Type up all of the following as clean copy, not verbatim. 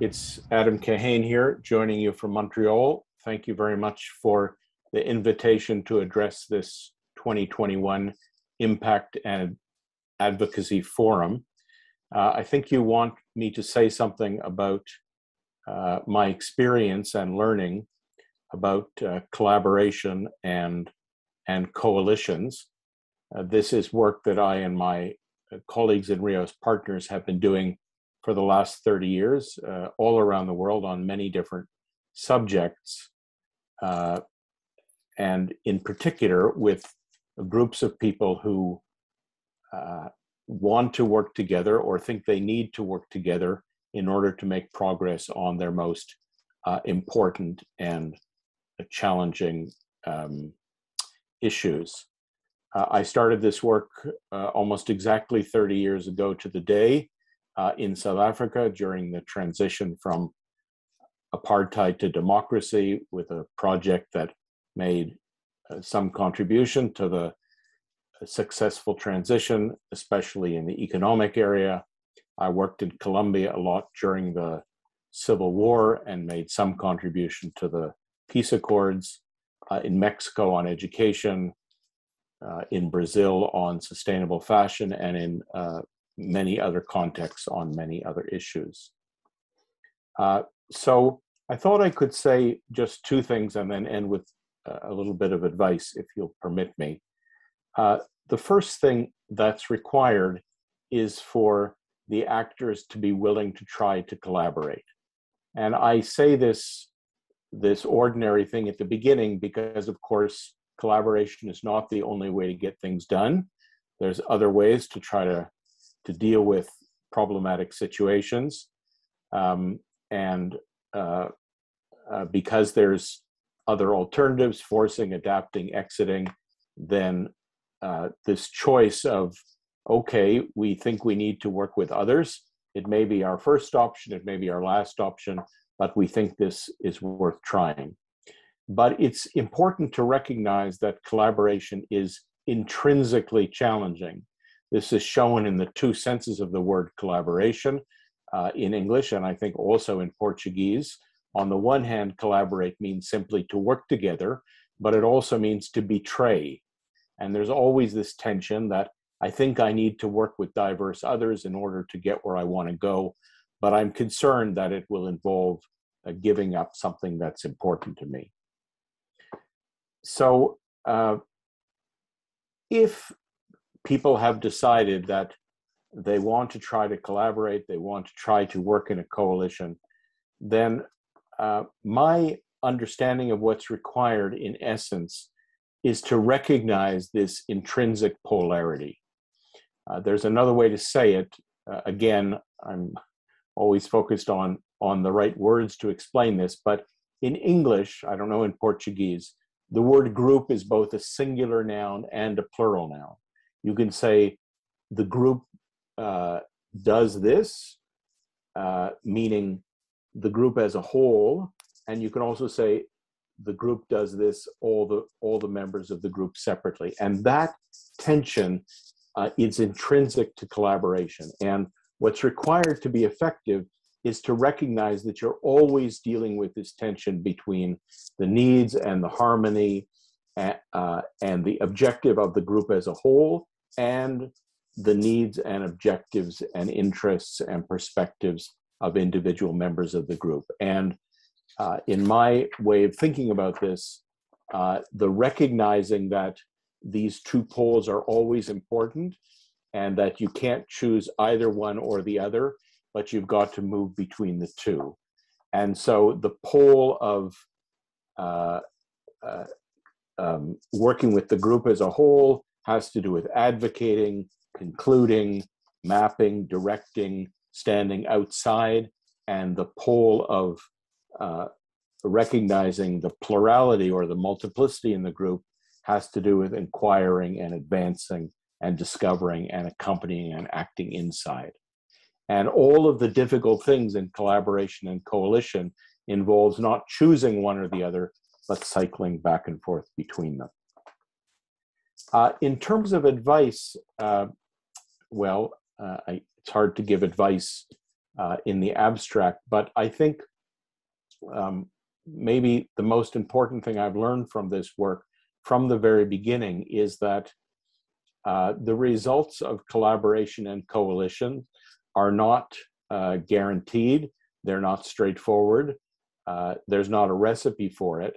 It's Adam Kahane here, joining you from Montreal. Thank you very much for the invitation to address this 2021 Impact and Advocacy Forum. I think you want me to say something about my experience and learning about collaboration and coalitions. This is work that I and my colleagues in Rios Partners have been doing for the last 30 years, all around the world on many different subjects, and in particular with groups of people who want to work together or think they need to work together in order to make progress on their most important and challenging issues. I started this work almost exactly 30 years ago to the day in South Africa during the transition from apartheid to democracy, with a project that made some contribution to the successful transition, especially in the economic area. I worked in Colombia a lot during the Civil War and made some contribution to the peace accords, in Mexico on education, in Brazil on sustainable fashion, and in many other contexts on many other issues. So I thought I could say just two things and then end with a little bit of advice, if you'll permit me. The first thing that's required is for the actors to be willing to try to collaborate. And I say this ordinary thing at the beginning because, of course, collaboration is not the only way to get things done. There's other ways to try to deal with problematic situations. Because there's other alternatives, forcing, adapting, exiting, then this choice of, okay, we think we need to work with others. It may be our first option, it may be our last option, but we think this is worth trying. But it's important to recognize that collaboration is intrinsically challenging. This is shown in the two senses of the word collaboration in English, and I think also in Portuguese. On the one hand, collaborate means simply to work together, but it also means to betray. And there's always this tension that I think I need to work with diverse others in order to get where I want to go, but I'm concerned that it will involve giving up something that's important to me. So if people have decided that they want to try to collaborate, they want to try to work in a coalition, then my understanding of what's required in essence is to recognize this intrinsic polarity. There's another way to say it. Again, I'm always focused on the right words to explain this, but in English, I don't know in Portuguese, the word group is both a singular noun and a plural noun. You can say the group does this, meaning the group as a whole, and you can also say the group does this, all the members of the group separately. And that tension is intrinsic to collaboration. And what's required to be effective is to recognize that you're always dealing with this tension between the needs and the harmony and the objective of the group as a whole, and the needs and objectives and interests and perspectives of individual members of the group. And in my way of thinking about this, the recognizing that these two poles are always important and that you can't choose either one or the other, but you've got to move between the two. And so the pole of working with the group as a whole has to do with advocating, concluding, mapping, directing, standing outside, and the pole of recognizing the plurality or the multiplicity in the group has to do with inquiring and advancing and discovering and accompanying and acting inside. And all of the difficult things in collaboration and coalition involves not choosing one or the other, but cycling back and forth between them. In terms of advice, it's hard to give advice in the abstract. But I think maybe the most important thing I've learned from this work from the very beginning is that the results of collaboration and coalition are not guaranteed. They're not straightforward. There's not a recipe for it.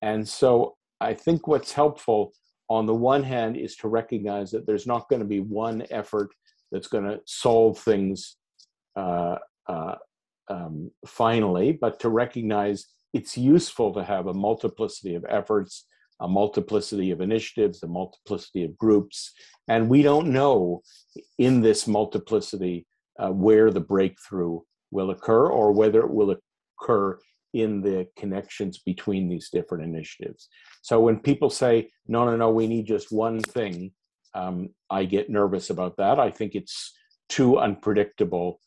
And so I think what's helpful on the one hand is to recognize that there's not going to be one effort that's going to solve things finally, but to recognize it's useful to have a multiplicity of efforts, a multiplicity of initiatives, a multiplicity of groups. And we don't know in this multiplicity where the breakthrough will occur or whether it will occur in the connections between these different initiatives. So when people say, no, we need just one thing, I get nervous about that. I think it's too unpredictable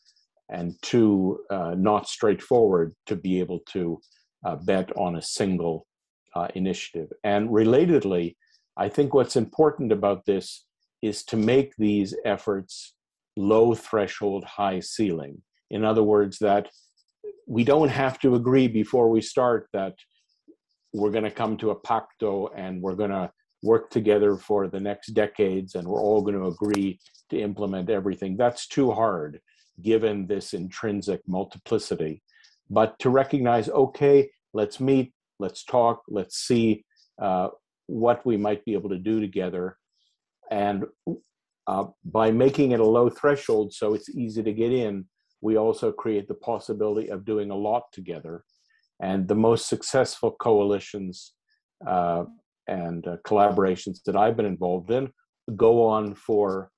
and too not straightforward to be able to bet on a single initiative. And relatedly, I think what's important about this is to make these efforts low threshold, high ceiling. In other words, that we don't have to agree before we start that we're going to come to a pacto and we're going to work together for the next decades and we're all going to agree to implement everything. That's too hard given this intrinsic multiplicity. But to recognize, okay, let's meet, let's talk, let's see what we might be able to do together. And by making it a low threshold so it's easy to get in, we also create the possibility of doing a lot together. And the most successful coalitions and collaborations that I've been involved in go on for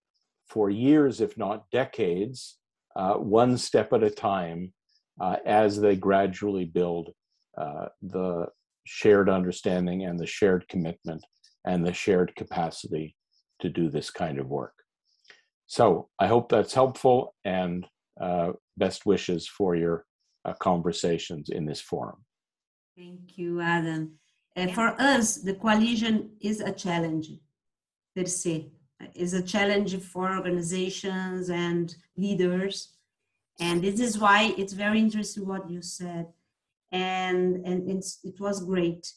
years, if not decades, one step at a time, as they gradually build the shared understanding and the shared commitment and the shared capacity to do this kind of work. So I hope that's helpful, and best wishes for your conversations in this forum. Thank you, Adam. For us, the coalition is a challenge, per se. It's a challenge for organizations and leaders. And this is why it's very interesting what you said. And it was great.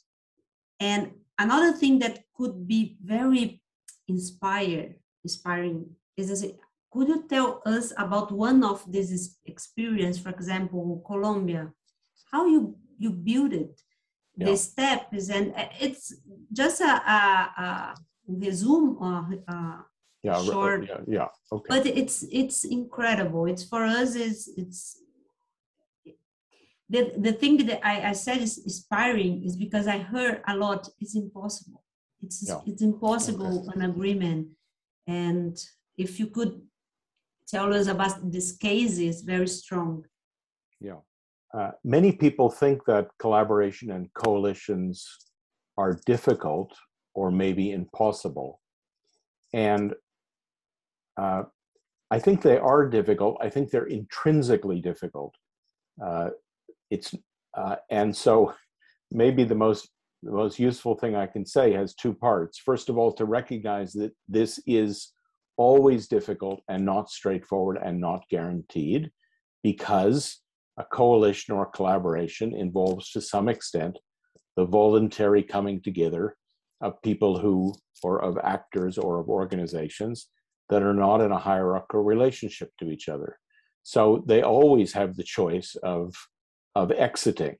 And another thing that could be very inspiring is, could you tell us about one of this experience, for example, Colombia, how you build it, the steps, and it's just a resume short, okay. But it's incredible. It's for us it's the thing that I said is inspiring is because I heard a lot. It's impossible. It's impossible an agreement. And if you could tell us about this case, is very strong. Yeah. Many people think that collaboration and coalitions are difficult or maybe impossible. And I think they are difficult. I think they're intrinsically difficult. And so maybe the most useful thing I can say has two parts. First of all, to recognize that this is always difficult and not straightforward and not guaranteed, because a coalition or collaboration involves, to some extent, the voluntary coming together of people who, or of actors or of organizations that are not in a hierarchical relationship to each other. So they always have the choice of exiting.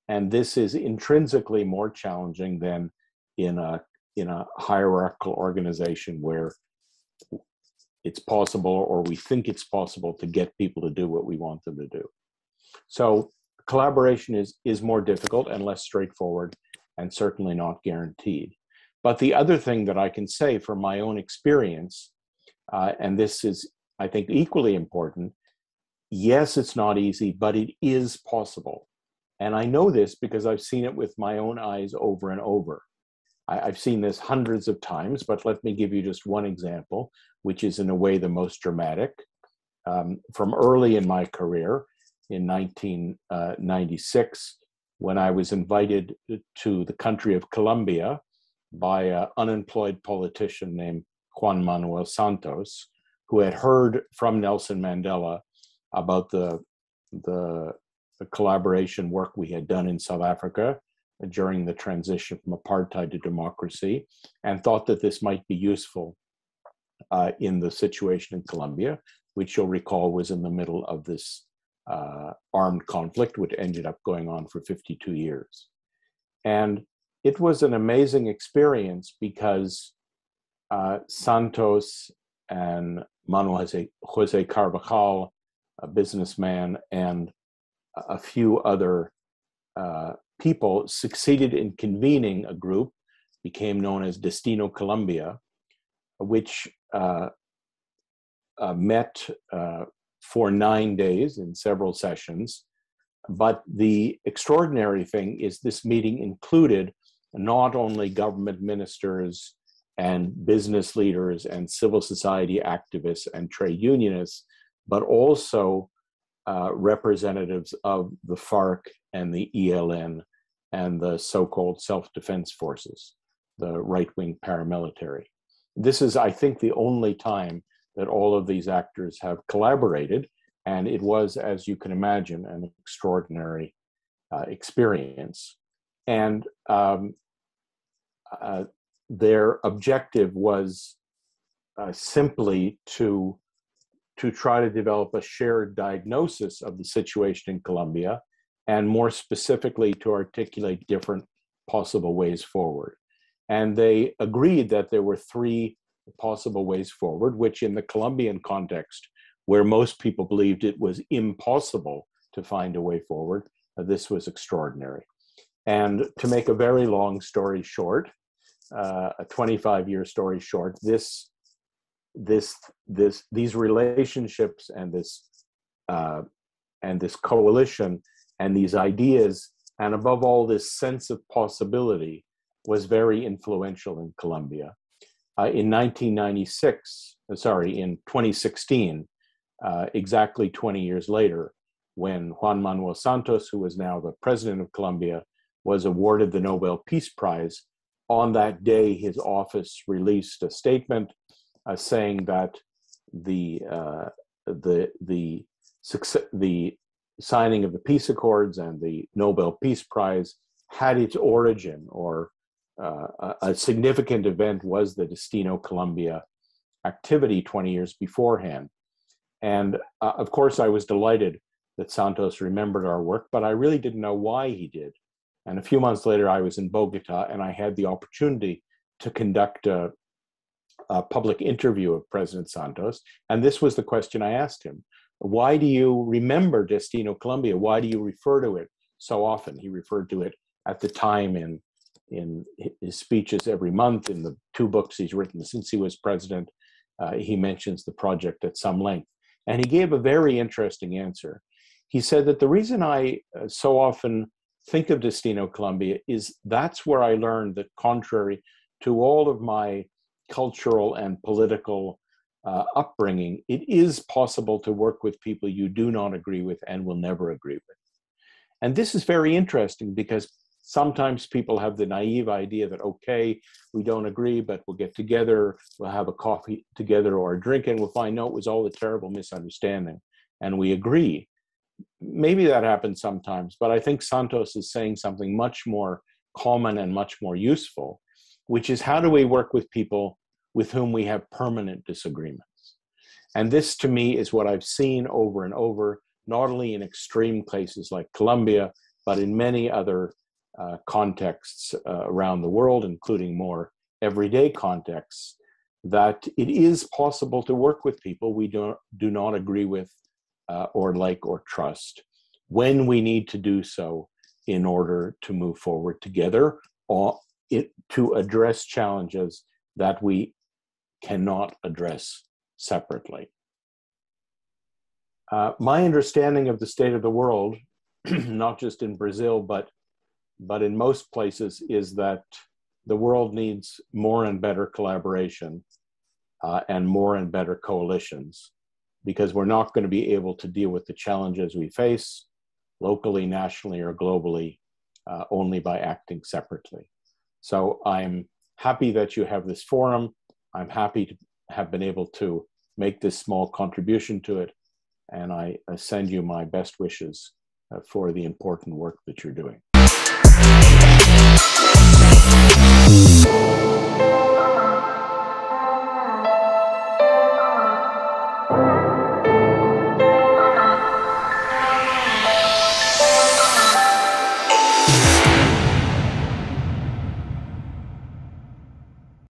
And this is intrinsically more challenging than in a hierarchical organization where it's possible, or we think it's possible, to get people to do what we want them to do. So collaboration is more difficult and less straightforward, and certainly not guaranteed. But the other thing that I can say from my own experience, and this is, I think, equally important, yes, it's not easy, but it is possible. And I know this because I've seen it with my own eyes over and over. I've seen this hundreds of times, but let me give you just one example, which is in a way the most dramatic. From early in my career, in 1996, when I was invited to the country of Colombia by an unemployed politician named Juan Manuel Santos, who had heard from Nelson Mandela about the collaboration work we had done in South Africa during the transition from apartheid to democracy, and thought that this might be useful in the situation in Colombia, which you'll recall was in the middle of this armed conflict, which ended up going on for 52 years. And it was an amazing experience because Santos and Manuel Jose Carvajal, a businessman, and a few other people succeeded in convening a group, became known as Destino Colombia, which met for 9 days in several sessions. But the extraordinary thing is this meeting included not only government ministers and business leaders and civil society activists and trade unionists, but also representatives of the FARC and the ELN and the so-called self-defense forces, the right-wing paramilitary. This is, I think, the only time that all of these actors have collaborated, and it was, as you can imagine, an extraordinary experience. And their objective was simply to try to develop a shared diagnosis of the situation in Colombia, and more specifically to articulate different possible ways forward. And they agreed that there were 3 possible ways forward, which in the Colombian context, where most people believed it was impossible to find a way forward, this was extraordinary. And to make a very long story short, a 25-year story short, these relationships and this coalition and these ideas, and above all, this sense of possibility, was very influential in Colombia. In 2016, exactly 20 years later, when Juan Manuel Santos, who is now the president of Colombia, was awarded the Nobel Peace Prize, on that day, his office released a statement saying that the signing of the peace accords and the Nobel Peace Prize had its origin, or a significant event was the Destino Colombia activity 20 years beforehand. And of course, I was delighted that Santos remembered our work, but I really didn't know why he did. And a few months later, I was in Bogota, and I had the opportunity to conduct a public interview of President Santos. And this was the question I asked him: why do you remember Destino Colombia? Why do you refer to it so often? He referred to it at the time in his speeches every month. In the 2 books he's written since he was president, he mentions the project at some length. And he gave a very interesting answer. He said that the reason I so often think of Destino Colombia is that's where I learned that, contrary to all of my cultural and political upbringing, it is possible to work with people you do not agree with and will never agree with. And this is very interesting because sometimes people have the naive idea that, okay, we don't agree, but we'll get together, we'll have a coffee together or a drink, and we'll find, no, it was all a terrible misunderstanding, and we agree. Maybe that happens sometimes, but I think Santos is saying something much more common and much more useful, which is, how do we work with people with whom we have permanent disagreements? And this, to me, is what I've seen over and over, not only in extreme cases like Colombia, but in many other contexts around the world, including more everyday contexts, that it is possible to work with people we do not agree with or like or trust, when we need to do so in order to move forward together, or to address challenges that we cannot address separately. My understanding of the state of the world, not just in Brazil, but in most places, is that the world needs more and better collaboration and more and better coalitions, because we're not going to be able to deal with the challenges we face locally, nationally, or globally only by acting separately. So I'm happy that you have this forum. I'm happy to have been able to make this small contribution to it. and I send you my best wishes for the important work that you're doing.